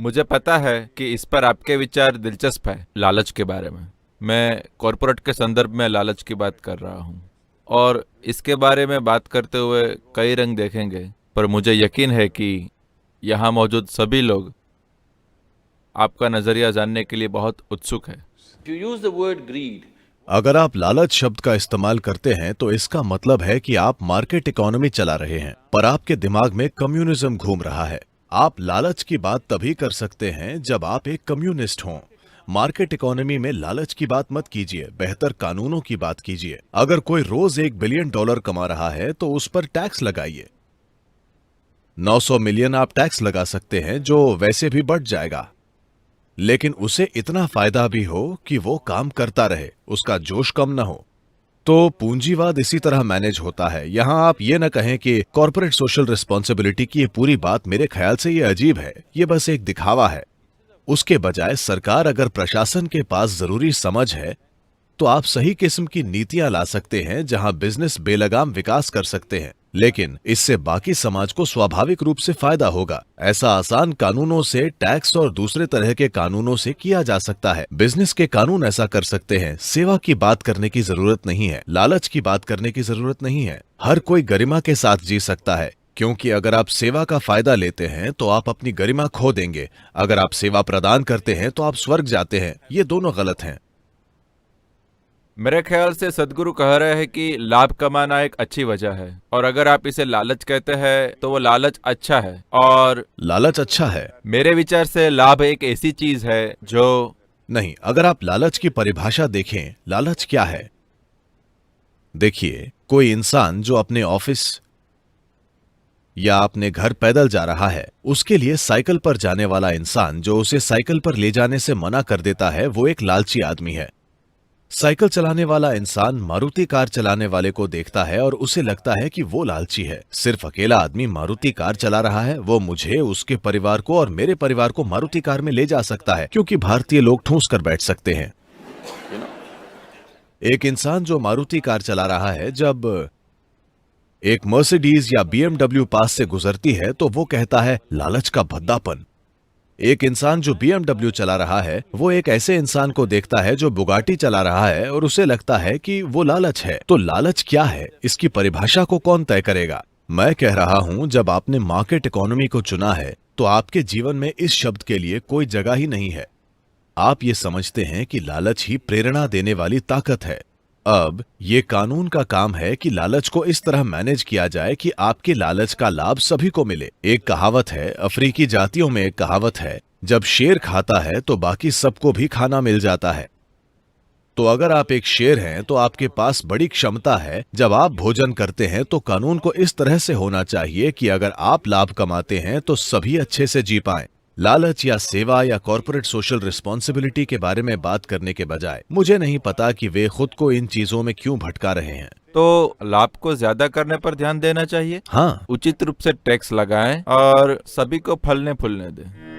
मुझे पता है कि इस पर आपके विचार दिलचस्प है, लालच के बारे में। मैं कॉरपोरेट के संदर्भ में लालच की बात कर रहा हूँ और इसके बारे में बात करते हुए कई रंग देखेंगे, पर मुझे यकीन है कि यहाँ मौजूद सभी लोग आपका नजरिया जानने के लिए बहुत उत्सुक है। If you use the word greed, अगर आप लालच शब्द का इस्तेमाल करते हैं तो इसका मतलब है कि आप मार्केट इकोनॉमी चला रहे हैं, पर आपके दिमाग में कम्युनिज्म घूम रहा है। आप लालच की बात तभी कर सकते हैं जब आप एक कम्युनिस्ट हों। मार्केट इकोनॉमी में लालच की बात मत कीजिए, बेहतर कानूनों की बात कीजिए। अगर कोई रोज $1 बिलियन कमा रहा है तो उस पर टैक्स लगाइए। 900 मिलियन आप टैक्स लगा सकते हैं, जो वैसे भी बढ़ जाएगा, लेकिन उसे इतना फायदा भी हो कि वो काम करता रहे, उसका जोश कम न हो। तो पूंजीवाद इसी तरह मैनेज होता है। यहां आप ये न कहें कि कॉर्पोरेट सोशल रिस्पॉन्सिबिलिटी की ये पूरी बात मेरे ख्याल से ये अजीब है, ये बस एक दिखावा है। उसके बजाय सरकार अगर प्रशासन के पास जरूरी समझ है तो आप सही किस्म की नीतियां ला सकते हैं जहां बिजनेस बेलगाम विकास कर सकते हैं, लेकिन इससे बाकी समाज को स्वाभाविक रूप से फायदा होगा। ऐसा आसान कानूनों से, टैक्स और दूसरे तरह के कानूनों से किया जा सकता है। बिजनेस के कानून ऐसा कर सकते हैं। सेवा की बात करने की जरूरत नहीं है, लालच की बात करने की जरूरत नहीं है। हर कोई गरिमा के साथ जी सकता है, क्योंकि अगर आप सेवा का फायदा लेते हैं तो आप अपनी गरिमा खो देंगे। अगर आप सेवा प्रदान करते हैं तो आप स्वर्ग जाते हैं। ये दोनों गलत हैं। मेरे ख्याल से सदगुरु कह रहे हैं कि लाभ कमाना एक अच्छी वजह है, और अगर आप इसे लालच कहते हैं तो वो लालच अच्छा है। और लालच अच्छा है? मेरे विचार से लाभ एक ऐसी चीज है जो नहीं। अगर आप लालच की परिभाषा देखें, लालच क्या है? देखिए, कोई इंसान जो अपने ऑफिस या अपने घर पैदल जा रहा है, उसके लिए साइकिल पर जाने वाला इंसान जो उसे साइकिल पर ले जाने से मना कर देता है, वो एक लालची आदमी है। साइकिल चलाने वाला इंसान मारुति कार चलाने वाले को देखता है और उसे लगता है कि वो लालची है। सिर्फ अकेला आदमी मारुति कार चला रहा है, वो मुझे, उसके परिवार को और मेरे परिवार को मारुति कार में ले जा सकता है, क्योंकि भारतीय लोग ठूंस कर बैठ सकते हैं। एक इंसान जो मारुति कार चला रहा है, जब एक मर्सिडीज या BMW पास से गुजरती है तो वो कहता है लालच का भद्दापन। एक इंसान जो BMW चला रहा है, वो एक ऐसे इंसान को देखता है जो बुगाटी चला रहा है और उसे लगता है कि वो लालच है। तो लालच क्या है, इसकी परिभाषा को कौन तय करेगा? मैं कह रहा हूं, जब आपने मार्केट इकोनॉमी को चुना है तो आपके जीवन में इस शब्द के लिए कोई जगह ही नहीं है। आप ये समझते हैं कि लालच ही प्रेरणा देने वाली ताकत है। अब ये कानून का काम है कि लालच को इस तरह मैनेज किया जाए कि आपके लालच का लाभ सभी को मिले। एक कहावत है, अफ्रीकी जातियों में एक कहावत है, जब शेर खाता है तो बाकी सबको भी खाना मिल जाता है। तो अगर आप एक शेर हैं तो आपके पास बड़ी क्षमता है। जब आप भोजन करते हैं तो कानून को इस तरह से होना चाहिए कि अगर आप लाभ कमाते हैं तो सभी अच्छे से जी पाएं। लालच या सेवा या कॉर्पोरेट सोशल रिस्पॉन्सिबिलिटी के बारे में बात करने के बजाय मुझे नहीं पता कि वे खुद को इन चीजों में क्यों भटका रहे हैं। तो लाभ को ज्यादा करने पर ध्यान देना चाहिए। हाँ, उचित रूप से टैक्स लगाएं और सभी को फलने फूलने दें।